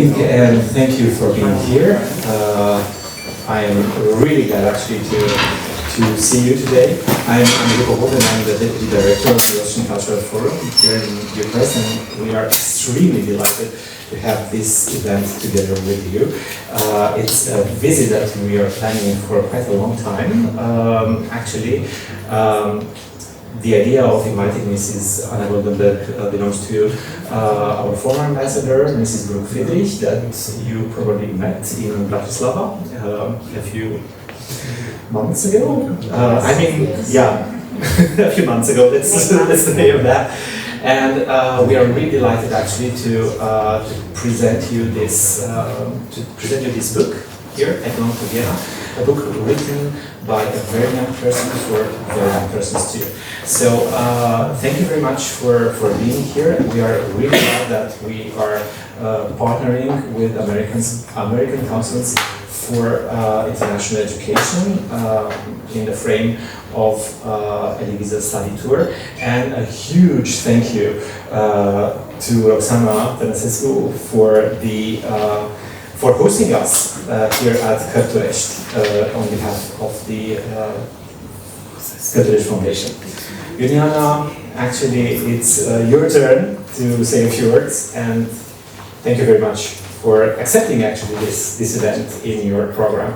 evening, and thank you for being here. I am really glad actually to see you today. I'm Modul, and I'm the Deputy Director of the Austrian Cultural Forum here in Bucharest, and we are extremely delighted to have this event together with you. It's a visit that we are planning for quite a long time. The idea of inviting Mrs. Anna Goldenberg belongs to our former ambassador, Mrs. Brooke Friedrich, that you probably met in Bratislava a few months ago. A few months ago, that's the name of that. And we are really delighted actually to present you this book here at Vienna, a book written by a very young person for very young persons too. So thank you very much for being here. We are really glad that we are partnering with American Councils for International Education in the frame of Elivisa Study Tour, and a huge thank you to Roxana Tănăsescu for hosting us here at Cărturești on behalf of the Cărturești Foundation. Juliana, actually it's your turn to say a few words, and thank you very much for accepting actually this event in your program.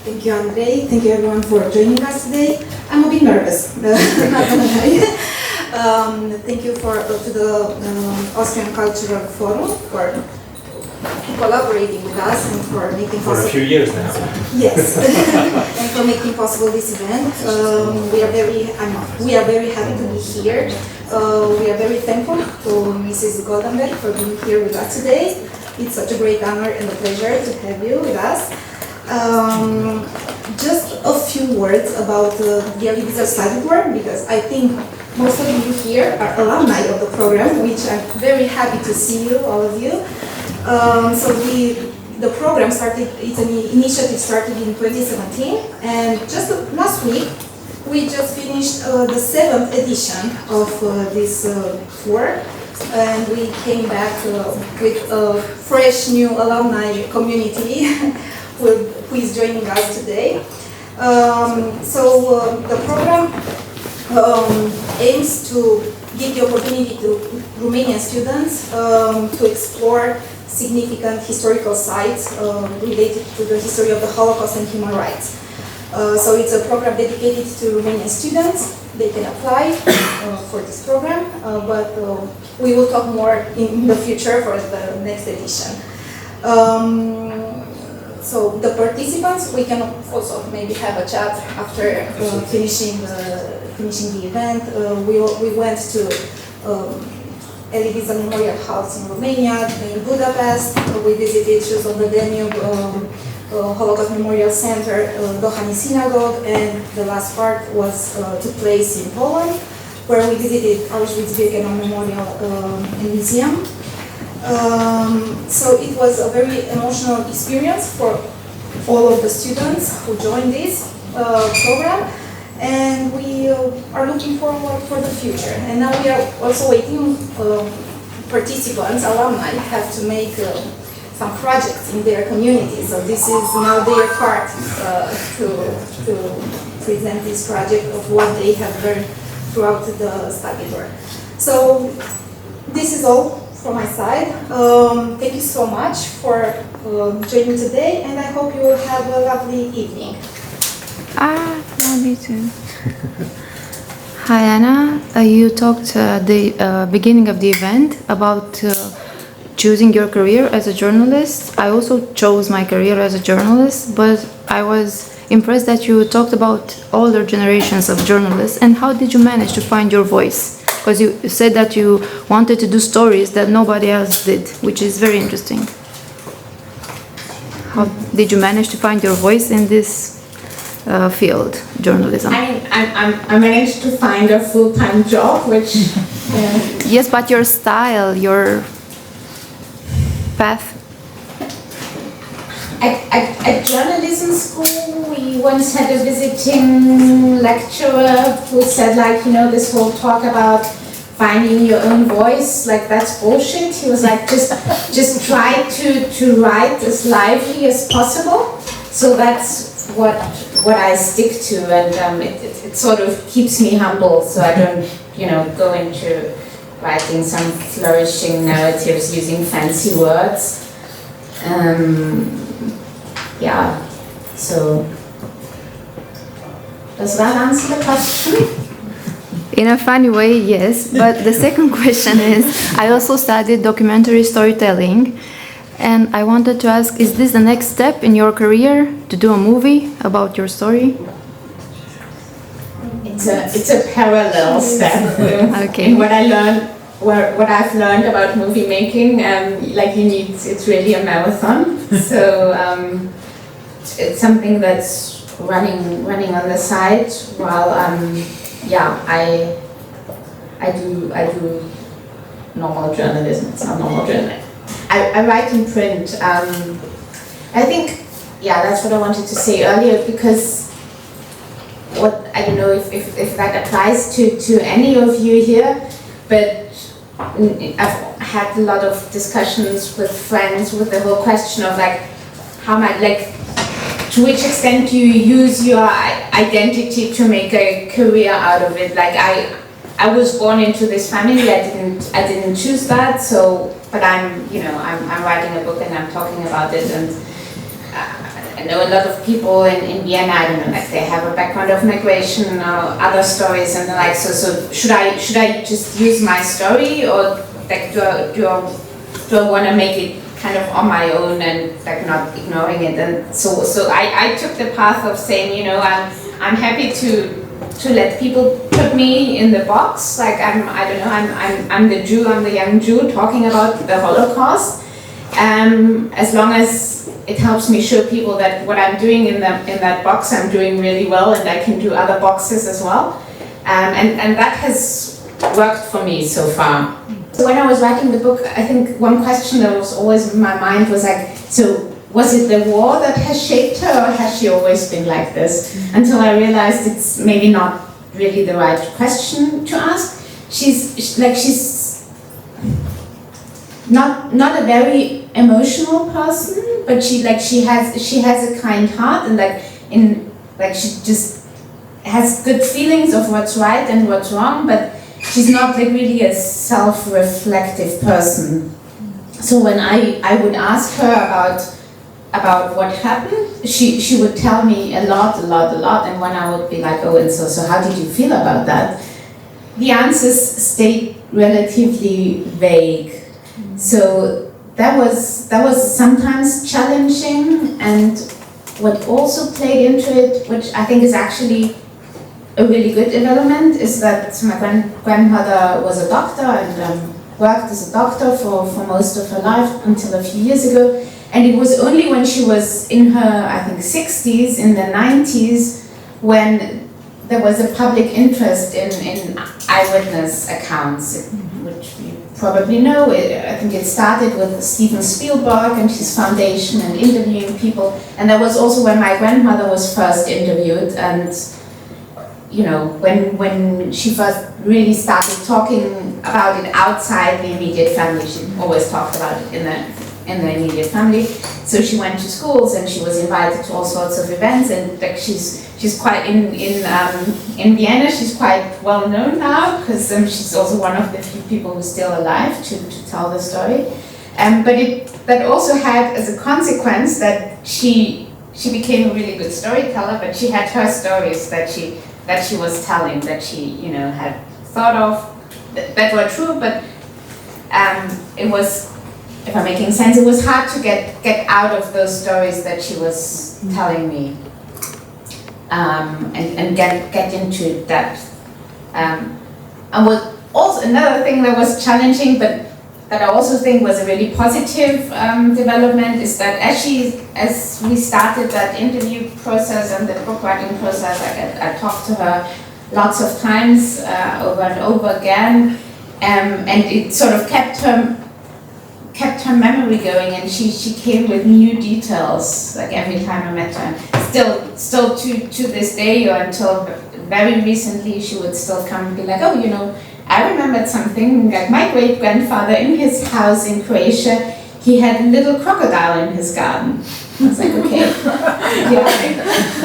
Thank you, Andrei. Thank you everyone for joining us today. I'm a bit nervous, not gonna lie. Thank you to the Austrian Cultural Forum for collaborating with us and for making possible. For a few years now. Yes, and for making possible this event. We are very happy to be here. We are very thankful to Mrs. Goldenberg for being here with us today. It's such a great honor and a pleasure to have you with us. Just a few words about the Elivisa Study Tour, because I think most of you here are alumni of the program, which I'm very happy to see you, all of you. So the program started, it's an initiative started in 2017, and just last week we just finished the 7th edition of this tour, and we came back with a fresh new alumni community who is joining us today. The program aims to give the opportunity to Romanian students to explore significant historical sites related to the history of the Holocaust and human rights. So it's a program dedicated to Romanian students. They can apply for this program, but we will talk more in the future for the next edition. So the participants, we can also maybe have a chat after finishing the event. We went to Elivisa Memorial House in Romania, in Budapest. We visited Shoes on the Danube, Holocaust Memorial Center, Dohani Synagogue, and the last part took place in Poland, where we visited Auschwitz-Birkenau Memorial Museum. So it was a very emotional experience for all of the students who joined this program, and we are looking forward for the future. And now we are also waiting. Participants, alumni, have to make some projects in their community. So this is now their part to present this project of what they have learned throughout the study tour. So this is all from my side. Thank you so much for joining today, and I hope you will have a lovely evening. Me too. Hi Anna, you talked at the beginning of the event about choosing your career as a journalist. I also chose my career as a journalist, but I was impressed that you talked about older generations of journalists, and how did you manage to find your voice? Because you said that you wanted to do stories that nobody else did, which is very interesting. How did you manage to find your voice in this field, journalism? I mean, I managed to find a full-time job, which... Yes, but your style, your path? At journalism school, we once had a visiting lecturer who said, like, you know, this whole talk about finding your own voice, like that's bullshit. He was like, just try to write as lively as possible. So that's what I stick to, and it sort of keeps me humble, so I don't, go into writing some flourishing narratives using fancy words. Yeah, so does that answer the question? In a funny way, yes. But the second question is, I also studied documentary storytelling, and I wanted to ask, is this the next step in your career, to do a movie about your story? It's a parallel step. Okay. And what I've learned about movie making, it's really a marathon. So it's something that's running on the side while I do normal journalism. It's not normal journalism. I write in print. I think, that's what I wanted to say earlier, because I don't know if that applies to any of you here, but I've had a lot of discussions with friends with the whole question of to which extent do you use your identity to make a career out of it? I was born into this family. I didn't choose that. So, but I'm writing a book and I'm talking about it, and I know a lot of people in Vienna. I don't know, they have a background of migration or other stories, and they're like, so should I just use my story, or do I want to make it kind of on my own and not ignoring it? And so I took the path of saying, I'm happy to let people put me in the box. I'm the Jew, I'm the young Jew talking about the Holocaust. As long as it helps me show people that what I'm doing in that box, I'm doing really well, and I can do other boxes as well. And that has worked for me so far. So when I was writing the book, I think one question that was always in my mind was so was it the war that has shaped her, or has she always been like this? Until I realized it's maybe not really the right question to ask. She's not a very emotional person, but she has a kind heart, and she just has good feelings of what's right and what's wrong, but she's not really a self-reflective person. So when I would ask her about what happened, she would tell me a lot, and when I would be like, oh, and so how did you feel about that? The answers stayed relatively vague. So that was sometimes challenging, and what also played into it, which I think is actually a really good development, is that my grandmother was a doctor and worked as a doctor for most of her life until a few years ago. And it was only when she was in her, I think, 60s, in the 90s, when there was a public interest in eyewitness accounts, which you probably know. I think it started with Steven Spielberg and his foundation and interviewing people. And that was also when my grandmother was first interviewed. And when she first really started talking about it outside the immediate family, she always talked about it in the immediate family. So she went to schools and she was invited to all sorts of events, and she's quite in Vienna. She's quite well known now because she's also one of the few people who's still alive to tell the story. But that also had as a consequence that she became a really good storyteller. But she had her stories that she was telling, that she had thought of that were true, but it was, if I'm making sense, it was hard to get out of those stories that she was telling me, and get into that. And what also another thing that was challenging, but that I also think was a really positive development, is that as we started that interview process and the book writing process, I talked to her lots of times over and over again, and it sort of kept her memory going, and she came with new details every time I met her. And still to this day, or until very recently, she would still come and be like, oh, I remembered something like my great grandfather in his house in Croatia, he had a little crocodile in his garden. I was like, okay. Yeah.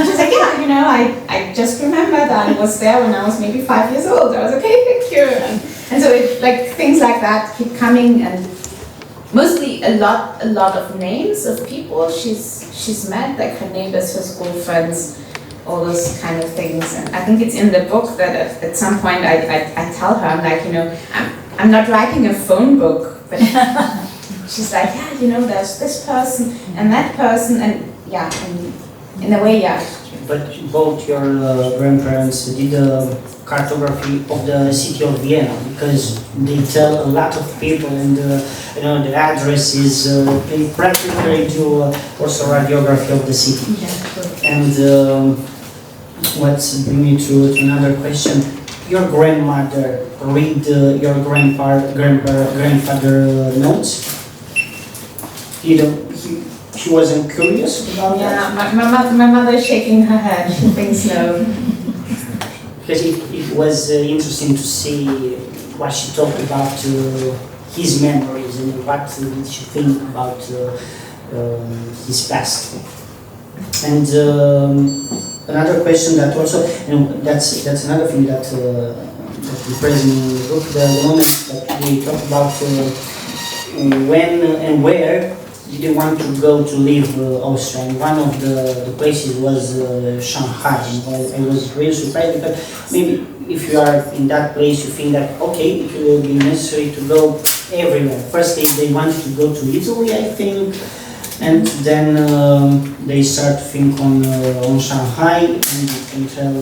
She's like, yeah, you know, I just remembered I was there when I was maybe 5 years old. I was okay, thank you. And so it, like things like that keep coming, and mostly a lot of names of people she's met, like her neighbors, her school friends, all those kind of things. And I think it's in the book that at some point I tell her, I'm like, you know, I'm not writing a phone book, but she's like, yeah, you know, there's this person and that person, and yeah, and in a way, yeah. But both your grandparents did a cartography of the city of Vienna, because they tell a lot of people, and you know, the addresses, they practically do also radiography of the city. Yeah. And let's bring me to another question. Your grandmother read your grandfather notes? You know, he wasn't curious about that? Yeah, my mother is shaking her head. She thinks no. Because it was interesting to see what she talked about his memories and what did she think about his past. And another question that also, and that's another thing that we present in the book, the moment that we talk about when and where you didn't want to go to live Austria. And one of the places was Shanghai. I was really surprised, because maybe if you are in that place you think that okay, it will be necessary to go everywhere. First they wanted to go to Italy, I think, and then they start to think on Shanghai, and you can tell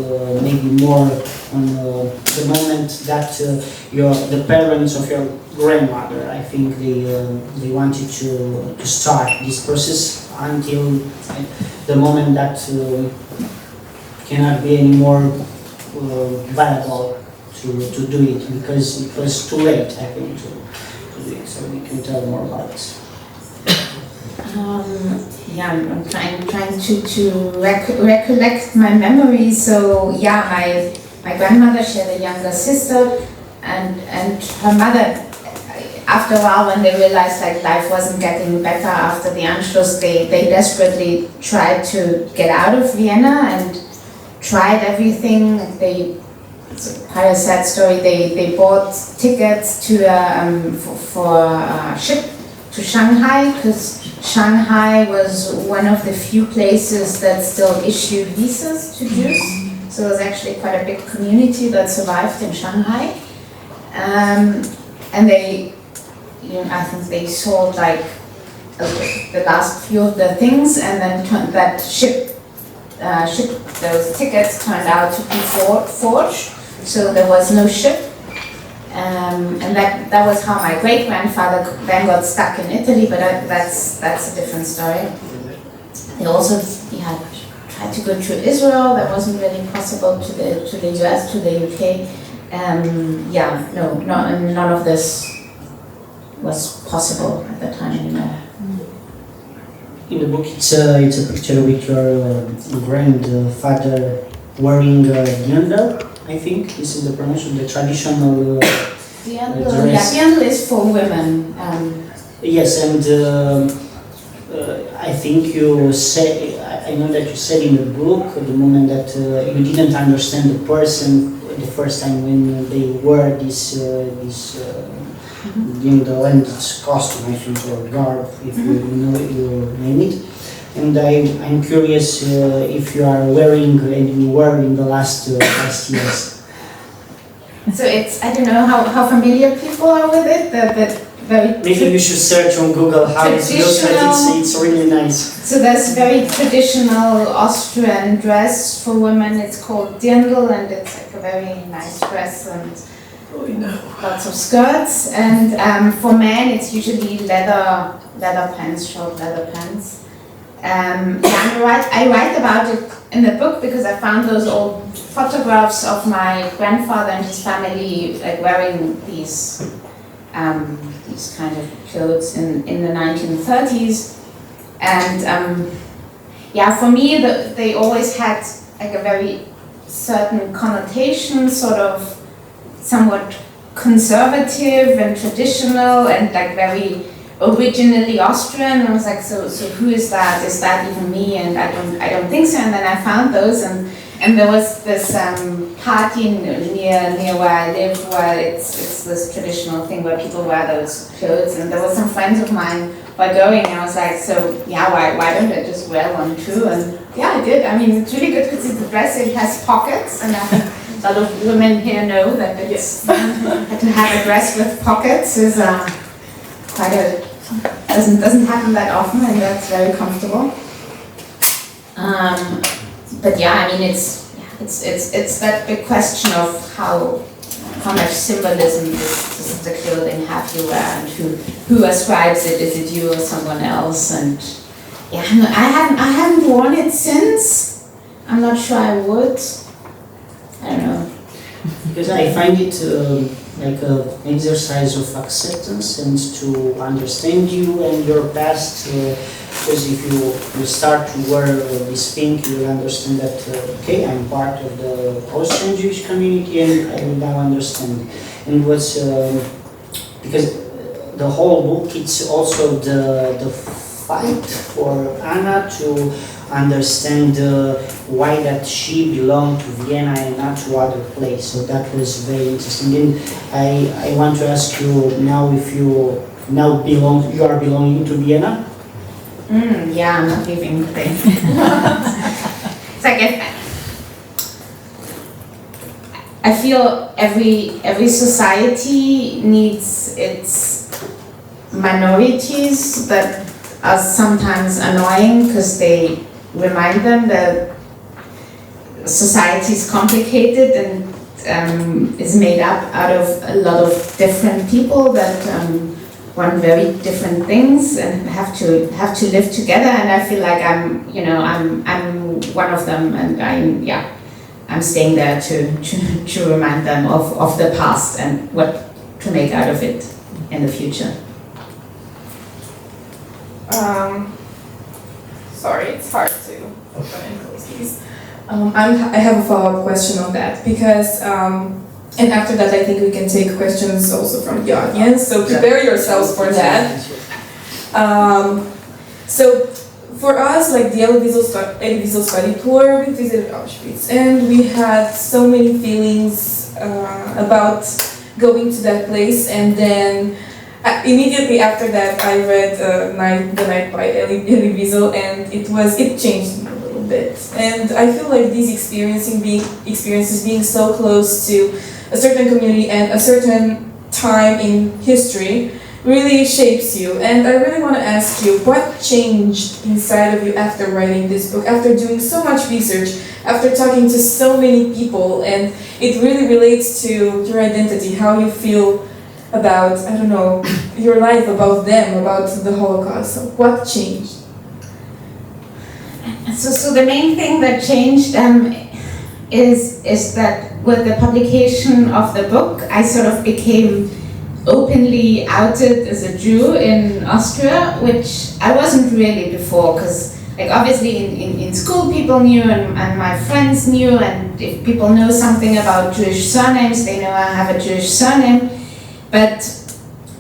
maybe more on the moment that the parents of your grandmother, I think they wanted to start this process until the moment that cannot be any more viable to do it, because it was too late, I think, to do it. So you can tell more about this. Yeah, I'm trying to recollect my memories. So yeah, my grandmother, she had a younger sister, and her mother, after a while, when they realized like life wasn't getting better after the Anschluss, they desperately tried to get out of Vienna and tried everything. It's quite a sad story. They bought tickets to for a ship to Shanghai, because Shanghai was one of the few places that still issued visas to Jews. So it was actually quite a big community that survived in Shanghai. And they, you know, I think they sold like the last few of the things, and then that ship, those tickets turned out to be forged. So there was no ship. And that was how my great-grandfather then got stuck in Italy, but that's a different story. They also tried to go to Israel. That wasn't really possible, to the US, to the UK. None of this was possible at the time anymore. In the book, it's a picture with your grandfather wearing dirndl. I think this is the pronunciation, the traditional dress. Dirndl is for women. Yes, and I think you say, I know that you said in the book, the moment that you didn't understand the person the first time when they wear this dirndl and its costume, I think, or garb, if you name it. And I'm curious if you are wearing and you were in the last years. So I don't know how familiar people are with it. Maybe you should search on Google how it looks like. It's really nice. So there's very traditional Austrian dress for women. It's called dirndl, and it's like a very nice dress and lots of skirts. And for men, it's usually leather pants, short leather pants. I write about it in the book because I found those old photographs of my grandfather and his family like wearing these kind of clothes in the 1930s, and for me they always had like a very certain connotation, sort of somewhat conservative and traditional and like very originally Austrian. I was like, so who is that? Is that even me? And I don't think so. And then I found those, and there was this party near where I live, where it's this traditional thing where people wear those clothes, and there were some friends of mine were going, and I was like, so yeah, why don't I just wear one too? And yeah, I did. I mean, it's really good because the dress, it has pockets, and I think a lot of women here know that it's to have a dress with pockets is quite a doesn't happen that often, and that's very comfortable. But yeah, I mean, it's that big question of how much symbolism does the clothing have you wear, and who ascribes it? Is it you or someone else? And yeah, I haven't worn it since. I'm not sure I would. I don't know. Because I find it like an exercise of acceptance and to understand you and your past. Because if you start to wear this pink, you will understand that, okay, I'm part of the Austrian Jewish community, and I will now understand. And what's, because the whole book, it's also the fight for Anna to understand why that she belonged to Vienna and not to other place. So that was very interesting. And I want to ask you now if you now you are belonging to Vienna? Yeah, I'm not leaving today. It's like I feel every society needs its minorities that are sometimes annoying because they remind them that society is complicated and is made up out of a lot of different people that want very different things and have to live together. And I feel like I'm one of them, and I'm staying there to remind them of the past and what to make out of it in the future. Sorry, it's hard to open and close these. I have a follow-up question on that because, and after that I think we can take questions also from the audience, so prepare yourselves for that. So for us, like the Elviso study tour, we visited Auschwitz and we had so many feelings about going to that place, and then immediately after that, I read The Night by Elie Wiesel, and it changed me a little bit. And I feel like these experiences being so close to a certain community and a certain time in history really shapes you. And I really want to ask you, what changed inside of you after writing this book, after doing so much research, after talking to so many people, and it really relates to your identity, how you feel about, I don't know, your life, about them, about the Holocaust. So what changed? So the main thing that changed is that with the publication of the book, I sort of became openly outed as a Jew in Austria, which I wasn't really before, because like obviously in school people knew and my friends knew, and if people know something about Jewish surnames, they know I have a Jewish surname. But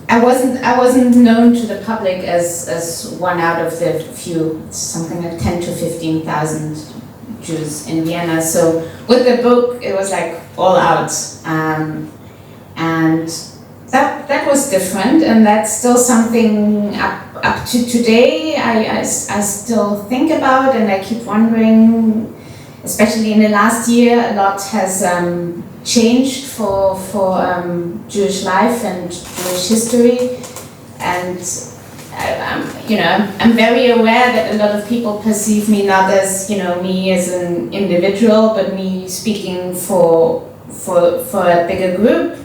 I wasn't known to the public as one out of the few, something like 10 to 15,000 Jews in Vienna. So with the book, it was like all out, and that was different, and that's still something up to today. I still think about, and I keep wondering, especially in the last year, a lot has changed for Jewish life and Jewish history, and I'm very aware that a lot of people perceive me not as me as an individual, but me speaking for a bigger group,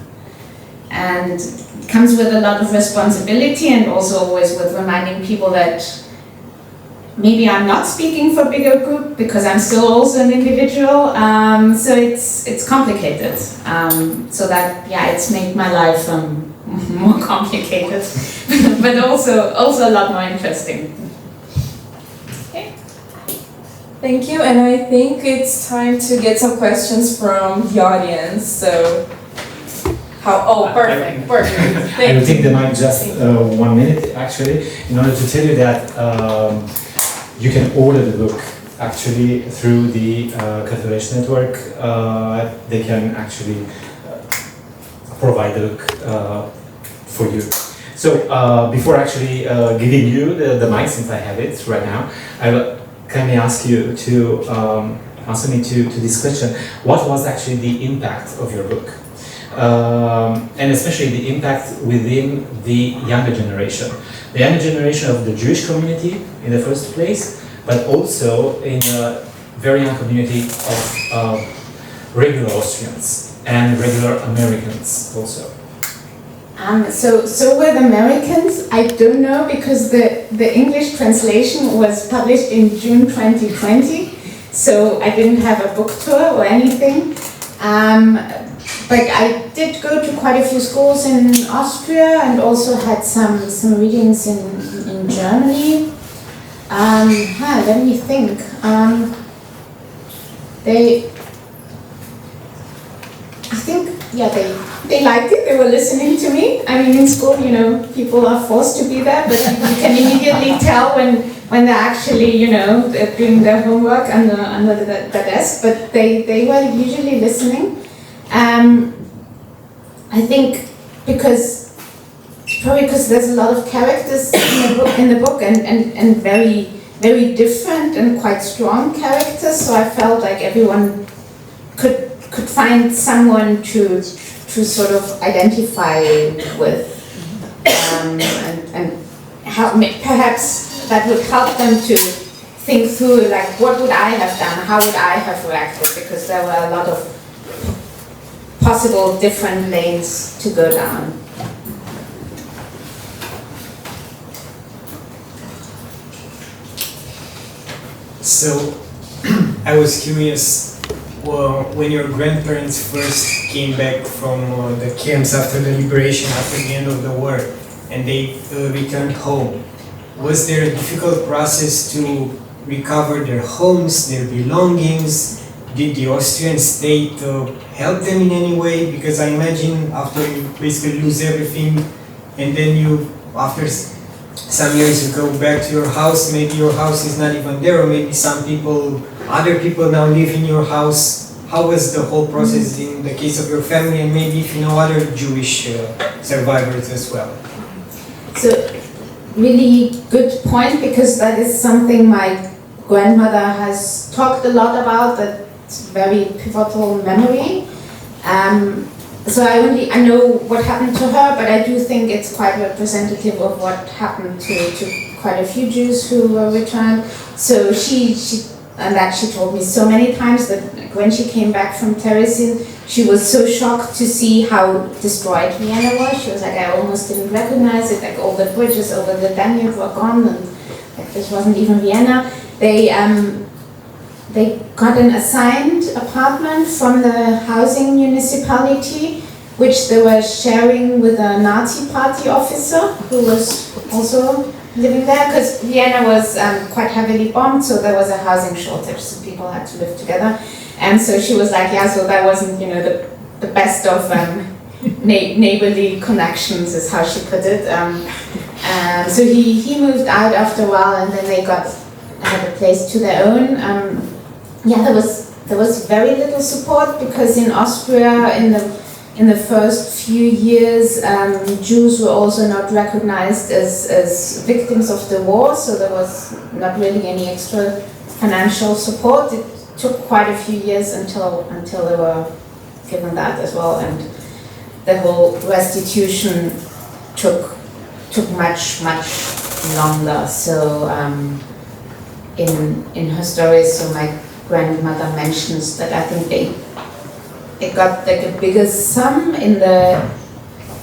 and it comes with a lot of responsibility, and also always with reminding people that maybe I'm not speaking for a bigger group because I'm still also an individual. So it's complicated. So that it's made my life more complicated, but also a lot more interesting. Okay. Thank you, and I think it's time to get some questions from the audience. So, How? Oh, perfect, perfect. I will Thank take the you. mic just 1 minute, actually, in order to tell you that you can order the book actually through the Cărturești network. They can actually provide the book for you. So before actually giving you the mic, since I have it right now, I will kindly ask you to answer me to this question. What was actually the impact of your book? And especially the impact within the younger generation. The younger generation of the Jewish community in the first place, but also in a very young community of regular Austrians and regular Americans also. So with Americans, I don't know because the English translation was published in June 2020, so I didn't have a book tour or anything. But I did go to quite a few schools in Austria and also had some readings in Germany. Let me think. They liked it. They were listening to me. I mean, in school, you know, people are forced to be there, but you can immediately tell when they're actually, you know, they're doing their homework under the desk. But they were usually listening. I think probably because there's a lot of characters in the book and very, very different and quite strong characters. So I felt like everyone could find someone to sort of identify with, and help perhaps that would help them to think through, like, what would I have done? How would I have reacted? Because there were a lot of possible different lanes to go down. So, I was curious, when your grandparents first came back from the camps after the liberation, after the end of the war, and they returned home, was there a difficult process to recover their homes, their belongings? Did the Austrian state help them in any way? Because I imagine after you basically lose everything, and then you, after some years, you go back to your house, maybe your house is not even there, or maybe other people now live in your house. How was the whole process in the case of your family, and maybe if you know other Jewish survivors as well? So, really good point, because that is something my grandmother has talked a lot about, that's very pivotal memory. So I know what happened to her, but I do think it's quite representative of what happened to quite a few Jews who were returned. So she told me so many times that when she came back from Terezin, she was so shocked to see how destroyed Vienna was. She was like, I almost didn't recognize it, like all the bridges over the Danube were gone, and like this wasn't even Vienna. They got an assigned apartment from the housing municipality, which they were sharing with a Nazi party officer who was also living there, because Vienna was quite heavily bombed, so there was a housing shortage, so people had to live together. And so she was like, yeah, so that wasn't, you know, the best of neighborly connections, is how she put it. So he moved out after a while, and then they had a place to their own. There was very little support, because in Austria, in the first few years, Jews were also not recognized as victims of the war, so there was not really any extra financial support. It took quite a few years until they were given that as well, and the whole restitution took much longer. So in her stories, so my grandmother mentions that I think they got like a bigger sum in the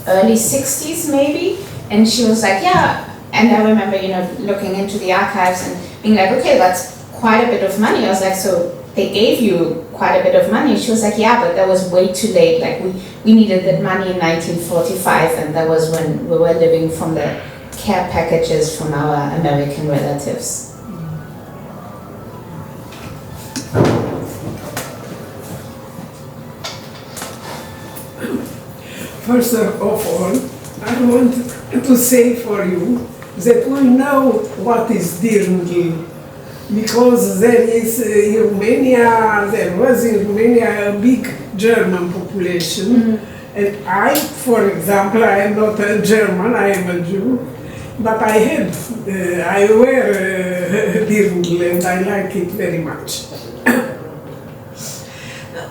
early 60s maybe, and she was like, yeah. And I remember, you know, looking into the archives and being like, okay, that's quite a bit of money. I was like, so they gave you quite a bit of money? She was like, yeah, but that was way too late. Like we needed that money in 1945, and that was when we were living from the care packages from our American relatives. First of all, I want to say for you that we know what is Dirndl, because there is in Romania, there was in Romania a big German population. And I, for example, I am not a German, I am a Jew, but I wear dirndl and I like it very much.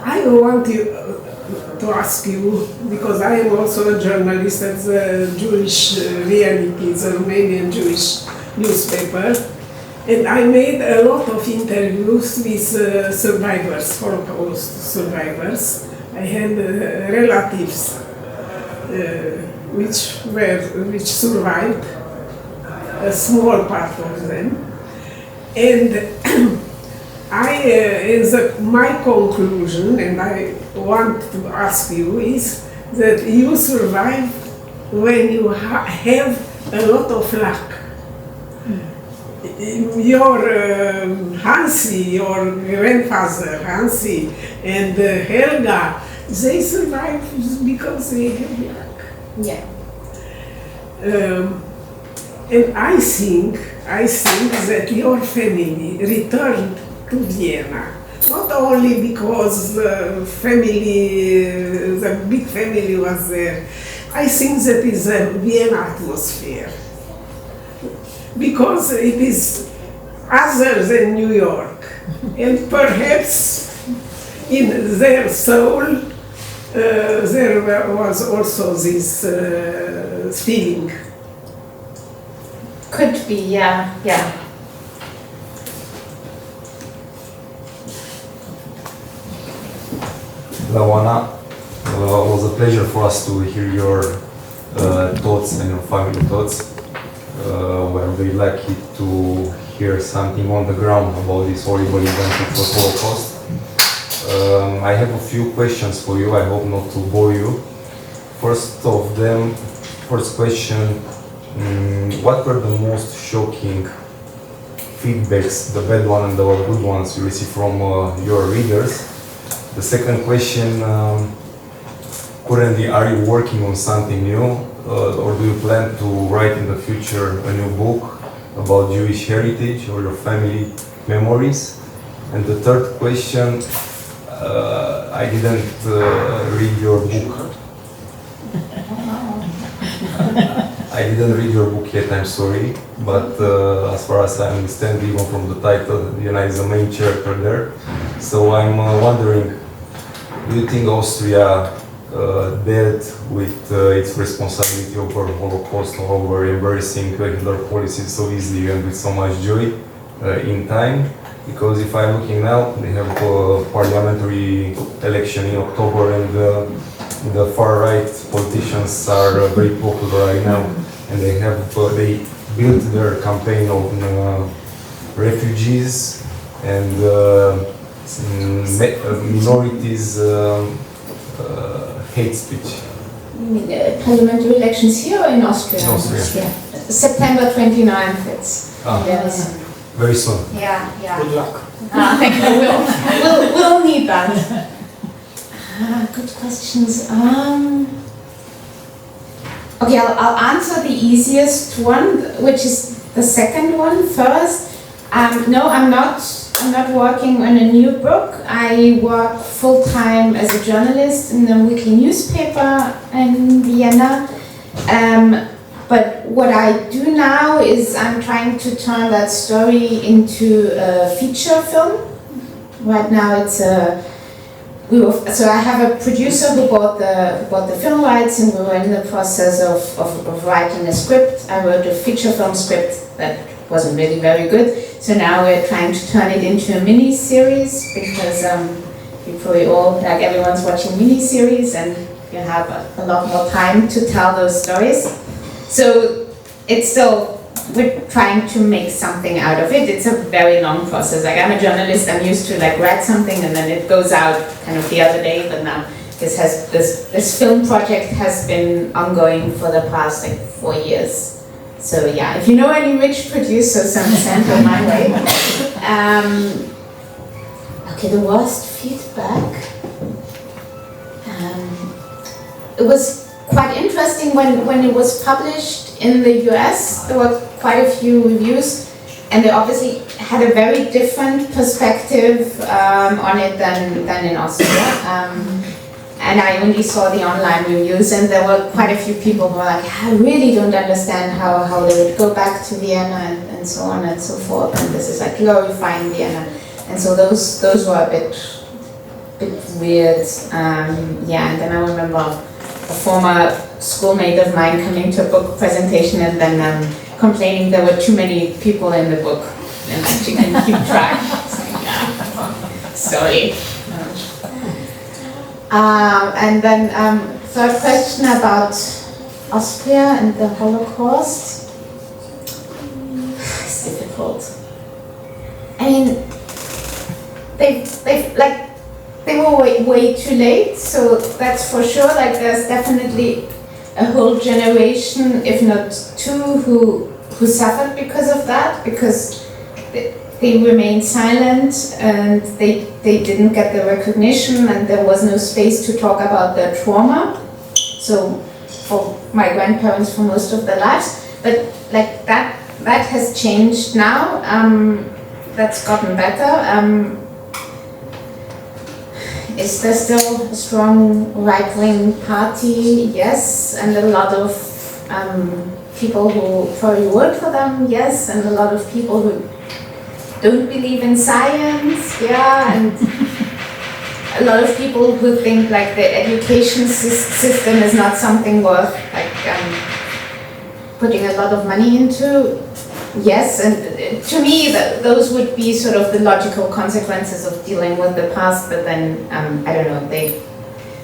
I want to ask you, because I am also a journalist at the Jewish Reality, the Romanian Jewish newspaper, and I made a lot of interviews with survivors, Holocaust survivors. I had relatives which survived, a small part of them, and my conclusion, and I want to ask you, is that you survive when you have a lot of luck. Your Hansi, your grandfather Hansi, and Helga, they survive because they have luck. Yeah. And I think that your family returned to Vienna, not only because the big family was there. I think that is a Vienna atmosphere, because it is other than New York, and perhaps in their soul there was also this feeling. Could be, yeah. Lawana, it was a pleasure for us to hear your thoughts and your family thoughts. We're very lucky to hear something on the ground about this horrible event of the Holocaust. I have a few questions for you. I hope not to bore you. First question, what were the most shocking feedbacks, the bad one and the good ones you received from your readers? The second question, currently are you working on something new, or do you plan to write in the future a new book about Jewish heritage or your family memories? And the third question, I didn't read your book. I didn't read your book yet, I'm sorry, but as far as I understand, even from the title, Vienna is the main character there. So I'm wondering, do you think Austria dealt with its responsibility over Holocaust or over embracing Hitler policies so easily and with so much joy in time? Because if I'm looking now, they have a parliamentary election in October, and the far-right politicians are very popular right now, and they built their campaign on refugees and minorities hate speech. Parliamentary elections here or in Austria? In Austria. Yeah. September 29th, it's yes. Very soon. Yeah. Good luck. Thank you. We'll need that. Good questions. Okay, I'll answer the easiest one, which is the second one first. No, I'm not working on a new book. I work full-time as a journalist in a weekly newspaper in Vienna. But what I do now is I'm trying to turn that story into a feature film. Right now it's so I have a producer who bought the film rights, and we were in the process of writing a script. I wrote a feature film script that wasn't really very good. So now we're trying to turn it into a mini-series, because you probably all, like everyone's watching mini-series, and you have a lot more time to tell those stories. So it's still, we're trying to make something out of it. It's a very long process. Like, I'm a journalist, I'm used to like write something and then it goes out kind of the other day, but now this film project has been ongoing for the past like 4 years. So yeah, if you know any rich producers, send them my way. Okay, the worst feedback. It was quite interesting when it was published in the US. There were quite a few reviews, and they obviously had a very different perspective on it than in Austria. And I only saw the online reviews, and there were quite a few people who were like, I really don't understand how they would go back to Vienna and so on and so forth, and this is like glorifying Vienna. And so those were a bit weird. Yeah, and then I remember a former schoolmate of mine coming to a book presentation and then complaining there were too many people in the book and that she couldn't keep track. Sorry. And then third question about Austria and the Holocaust. It's difficult. I mean, they were way too late, so that's for sure. Like, there's definitely a whole generation, if not two, who suffered because of that, because they remained silent and they didn't get the recognition, and there was no space to talk about their trauma. So for my grandparents, for most of their lives, but like that has changed now. That's gotten better. Is there still a strong right-wing party? Yes, and a lot of people who probably work for them? Yes, and a lot of people who don't believe in science? Yeah, and a lot of people who think like the education system is not something worth like putting a lot of money into. Yes, and to me those would be sort of the logical consequences of dealing with the past, but then I don't know,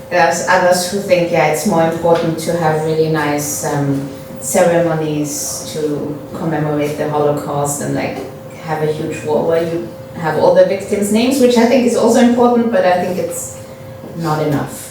there's others who think, yeah, it's more important to have really nice ceremonies to commemorate the Holocaust and like have a huge war where you have all the victims' names, which I think is also important, but I think it's not enough.